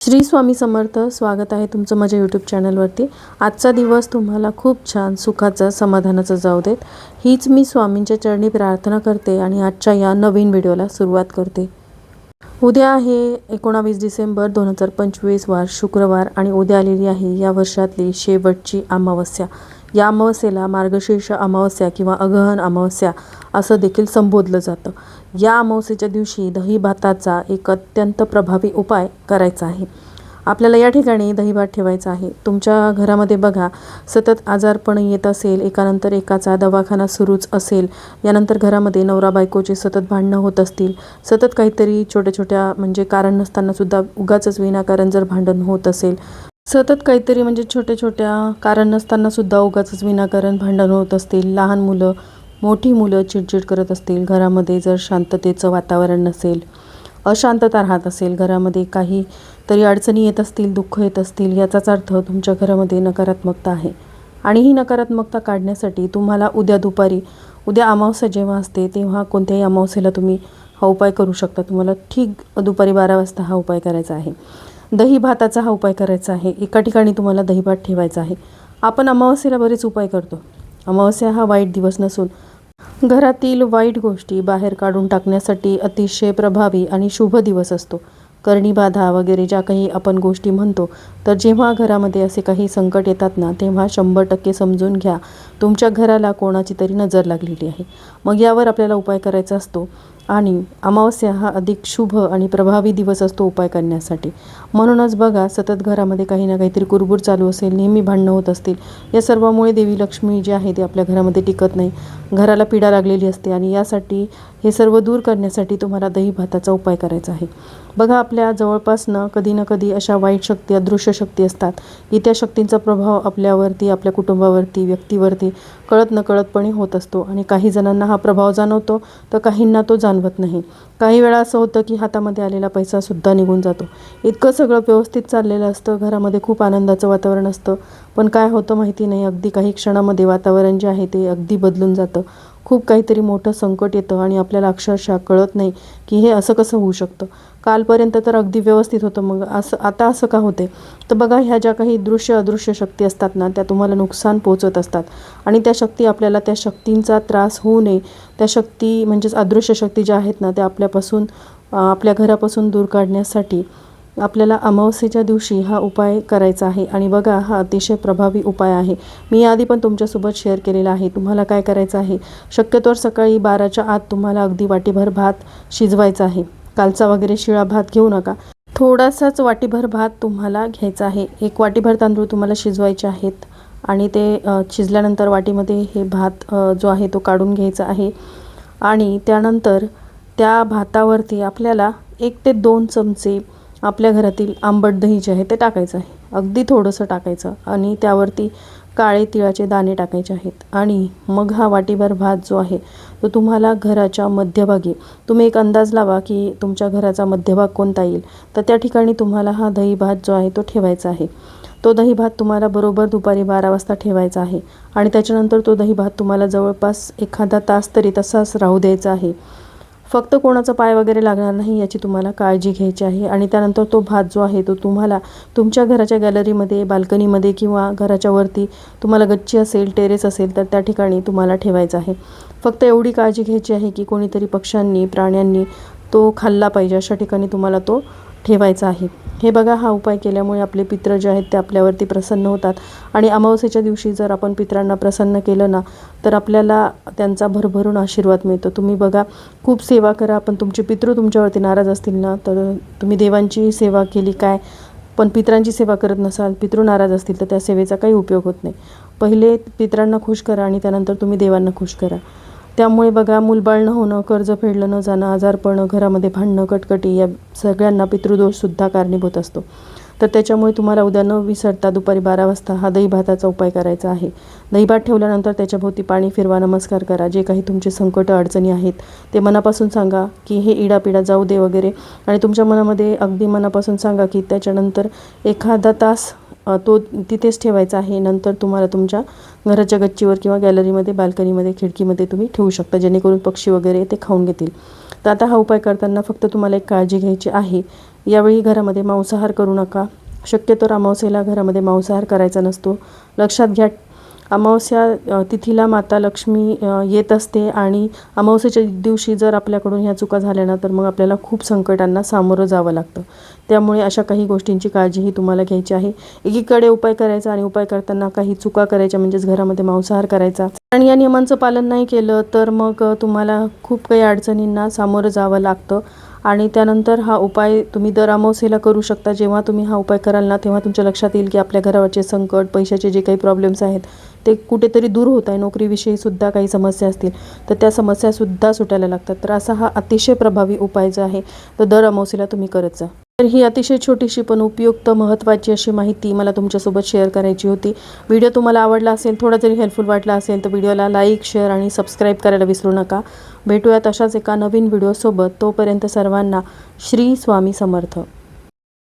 श्री स्वामी समर्थ. स्वागत आहे तुमचं माझ्या यूट्यूब चॅनलवरती. आजचा दिवस तुम्हाला खूप छान सुखाचा समाधानाचा जाऊ देत, हीच मी स्वामींच्या चरणी प्रार्थना करते आणि आजच्या या नवीन व्हिडिओला सुरुवात करते. उद्या आहे 19 डिसेंबर 2025 वार शुक्रवार आणि उद्या आलेली आहे या वर्षातली शेवटची अमावस्या. या अमावस्येला मार्गशीर्ष अमावस्या किंवा अगहन अमावस्या असं देखील संबोधलं जातं. या अमावस्येच्या दिवशी दही भाताचा एक अत्यंत प्रभावी उपाय करायचा आहे. आपल्याला या ठिकाणी दही भात ठेवायचा आहे. तुमच्या घरामध्ये बघा सतत आजारपण येत असेल, एकानंतर एकाचा दवाखाना सुरूच असेल, यानंतर घरामध्ये नवरा बायकोचे सतत भांडणं होत असतील, सतत काहीतरी छोट्या छोट्या म्हणजे कारण नसताना सुद्धा उगाचच विनाकारण जर भांडण होत असेल, सतत काहीतरी म्हणजे छोट्या छोट्या कारण नसताना सुद्धा उगाचच विनाकारण भांडण होत असतील, लहान मुलं मोठी मुलं चिडचिड करत असतील, घरामध्ये जर शांततेचं वातावरण नसेल, अशांतता राहत असेल, घरामध्ये काही तरी अडचणी येत असतील, दुःख येत असतील, याचाच अर्थ तुमच्या घरामध्ये नकारात्मकता आहे. आणि ही नकारात्मकता काढण्यासाठी तुम्हाला उद्या अमावस्या जेव्हा असते तेव्हा कोणत्याही अमावस्येला तुम्ही हा उपाय करू शकता. तुम्हाला ठीक दुपारी 12 वाजता हा उपाय करायचा आहे. दही भाताचा हा उपाय करायचा आहे. एका ठिकाणी तुम्हाला दही भात ठेवायचा आहे. आपण अमावस्येला बरेच उपाय करतो. अमावस्या हा वाईट दिवस नसून घरातील वाईट गोष्टी बाहेर काढून टाकण्यासाठी अतिशय प्रभावी आणि शुभ दिवस असतो. करणी बाधा वगैरे ज्या काही आपण गोष्टी म्हणतो, तर जेव्हा घरामध्ये असे काही संकट येतात ना, तेव्हा 100% समजून घ्या तुमच्या घराला कोणाची तरी नजर लागलेली आहे. मग यावर आपल्याला उपाय करायचा असतो आणि अमावस्या हा अधिक शुभ आणि प्रभावी दिवस असतो उपाय करण्यासाठी. म्हणूनच बघा सतत घरामध्ये काही ना काहीतरी कुरबुर चालू असेल, नेहमी भांडणं होत असतील, या सर्वामुळे देवी लक्ष्मी जी आहे ती आपल्या घरामध्ये टिकत नाही, घराला पीडा लागलेली असते. आणि यासाठी हे सर्व दूर करण्यासाठी तुम्हाला दही भाताचा उपाय करायचा आहे. बघा आपल्या जवळपासनं कधी ना कधी अशा वाईट शक्ती, अदृश्य शक्ती असतात की त्या शक्तींचा प्रभाव आपल्यावरती, आपल्या कुटुंबावरती, व्यक्तीवरती कळत नकळतपणे होत असतो. आणि काही जणांना हा प्रभाव जाणवतो तर काहींना तो जाणवत नाही. काही वेळा असं होतं की हातामध्ये आलेला पैसासुद्धा निघून जातो. इतकं सगळं व्यवस्थित चाललेलं असतं, घरामध्ये खूप आनंदाचं वातावरण असतं, पण काय होतं माहिती नाही, अगदी काही क्षणामध्ये वातावरण जे आहे ते अगदी बदलून जातं. खूप काहीतरी मोठं संकट येतं आणि आपल्याला अक्षरशः कळत नाही की हे असं कसं होऊ शकतं. कालपर्यंत तर अगदी व्यवस्थित होतं, मग आता असं का होते. तर बघा ह्या ज्या काही अदृश्य शक्ती असतात ना, त्या तुम्हाला नुकसान पोचवत असतात. आणि त्या शक्तींचा त्रास होऊ नये, त्या शक्ती म्हणजेच अदृश्य शक्ती ज्या आहेत ना, त्या आपल्या घरापासून दूर काढण्यासाठी आपल्याला अमावस्येच्या दिवशी हा उपाय करायचा आहे. आणि बघा हा अतिशय प्रभावी उपाय आहे. मी याआधी पण तुमच्यासोबत शेअर केलेला आहे. तुम्हाला काय करायचं आहे, शक्यतोवर सकाळी 12च्या आत तुम्हाला अगदी वाटीभर भात शिजवायचा आहे. कालचा वगैरे शिळा भात घेऊ नका, थोडासाच वाटीभर भात तुम्हाला घ्यायचा आहे. 1 वाटीभर तांदूळ तुम्हाला शिजवायचे आहेत आणि ते शिजल्यानंतर वाटीमध्ये हे भात जो आहे तो काढून घ्यायचा आहे. आणि त्यानंतर त्या भातावरती आपल्याला 1 ते 2 चमचे आपल्या घरातील आंबट दही जे आहे ते टाकायचं आहे. अगदी थोडंसं टाकायचं आणि त्यावरती काळे तिळाचे दाणे टाकायचे आहेत. आणि मग हा वाटीभर भात जो आहे तो तुम्हाला घराच्या मध्यभागी, तुम्ही एक अंदाज लावा की तुमच्या घराचा मध्यभाग कोणता येईल, तर त्या ठिकाणी तुम्हाला हा दही भात जो आहे तो ठेवायचा आहे. तो दही भात तुम्हाला बरोबर दुपारी 12 वाजता ठेवायचा आहे. आणि त्याच्यानंतर तो दही भात तुम्हाला जवळपास एखादा तास तरी तसाच राहू द्यायचा आहे. फक्त कोणाचा पाय वगैरे लागणार नाही याची तुम्हाला काळजी घ्यायची आहे. आणि त्यानंतर तो भात जो आहे तो तुम्हाला तुमच्या घराच्या गॅलरीमध्ये, बाल्कनीमध्ये किंवा घराच्या वरती तुम्हाला गच्ची असेल, टेरेस असेल तर त्या ठिकाणी तुम्हाला ठेवायचा आहे. फक्त एवढी काळजी घ्यायची आहे की कोणीतरी पक्ष्यांनी, प्राण्यांनी तो खाल्ला पाहिजे अशा ठिकाणी तुम्हाला तो ठेवायचा आहे. हे बघा हा उपाय केल्यामुळे आपले पितृ जे आहेत ते आपल्यावरती प्रसन्न होतात. आणि अमावस्येच्या दिवशी जर आपण पितरांना प्रसन्न केलं ना, तर आपल्याला त्यांचा भरभरून आशीर्वाद मिळतो. तुम्ही बघा खूप सेवा करा, पण तुमचे पितृ तुमच्यावरती नाराज असतील ना, तर तुम्ही देवांची सेवा केली काय, पण पितरांची सेवा करत नसाल, पितृ नाराज असतील तर त्या सेवेचा काही उपयोग होत नाही. पहिले पितरांना खुश करा आणि त्यानंतर तुम्ही देवांना खुश करा. त्यामुळे बघा मूलबाळ न होणं, कर्ज फेडलं न जाणं, आजारपणं, घरामध्ये भांडणं, कटकटी या सगळ्यांना पितृदोषसुद्धा कारणीभूत असतो. तर त्याच्यामुळे तुम्हाला उद्या न विसरता दुपारी 12 वाजता हा दही भाताचा उपाय करायचा आहे. दही भात ठेवल्यानंतर त्याच्याभोवती पाणी फिरवा, नमस्कार करा. जे काही तुमचे संकट अडचणी आहेत ते मनापासून सांगा की हे इडापिडा जाऊ दे वगैरे. आणि तुमच्या मनामध्ये अगदी मनापासून सांगा की त्याच्यानंतर एखादा तास तो तिथेच ठेवायचा आहे. नंतर तुम्हाला तुमच्या घराच्या गच्चीवर किंवा गॅलरीमध्ये, बाल्कनीमध्ये, खिडकीमध्ये तुम्ही ठेवू शकता, जेणेकरून पक्षी वगैरे ते खाऊन घेतील. तर आता हा उपाय करताना फक्त तुम्हाला एक काळजी घ्यायची आहे यावेळी घरामध्ये मांसाहार करू नका. शक्यतो अमावस्येला घरामध्ये मांसाहार करायचा नसतो. लक्षात घ्या, अमावस्या तिथीला माता लक्ष्मी येत असते आणि अमावस्येच्या दिवशी जर आपल्याकडून ह्या चुका झाल्या ना तर मग आपल्याला खूप संकटांना सामोरं जावं लागतं. त्यामुळे अशा काही गोष्टींची काळजीही तुम्हाला घ्यायची आहे. एकीकडे उपाय करायचा आणि उपाय करताना काही चुका करायच्या, म्हणजेच घरामध्ये मांसाहार करायचा आणि या नियमांचं पालन नाही केलं तर मग तुम्हाला खूप काही अडचणींना सामोरं जावं लागतं. आणि त्यानंतर हा उपाय तुम्ही दर अमावस्येला करू शकता. जेव्हा तुम्ही हा उपाय कराल ना तेव्हा तुमच्या लक्षात येईल की आपल्या घरावरचे संकट, पैशाचे जे काही प्रॉब्लेम्स आहेत ते कुठेतरी दूर होत आहे. नोकरीविषयीसुद्धा काही समस्या असतील तर त्या समस्यासुद्धा सुटायला लागतात. तर असा हा अतिशय प्रभावी उपाय जो आहे तो दर अमावस्येला तुम्ही करत जा. तर ही अतिशय छोटीशी पण उपयुक्त महत्त्वाची अशी माहिती मला तुमच्यासोबत शेअर करायची होती. व्हिडिओ तुम्हाला आवडला असेल, थोडा जरी हेल्पफुल वाटला असेल तर व्हिडिओला लाईक, शेअर आणि सबस्क्राईब करायला विसरू नका. भेटूयात अशाच एका नवीन व्हिडिओसोबत. तोपर्यंत सर्वांना श्री स्वामी समर्थ.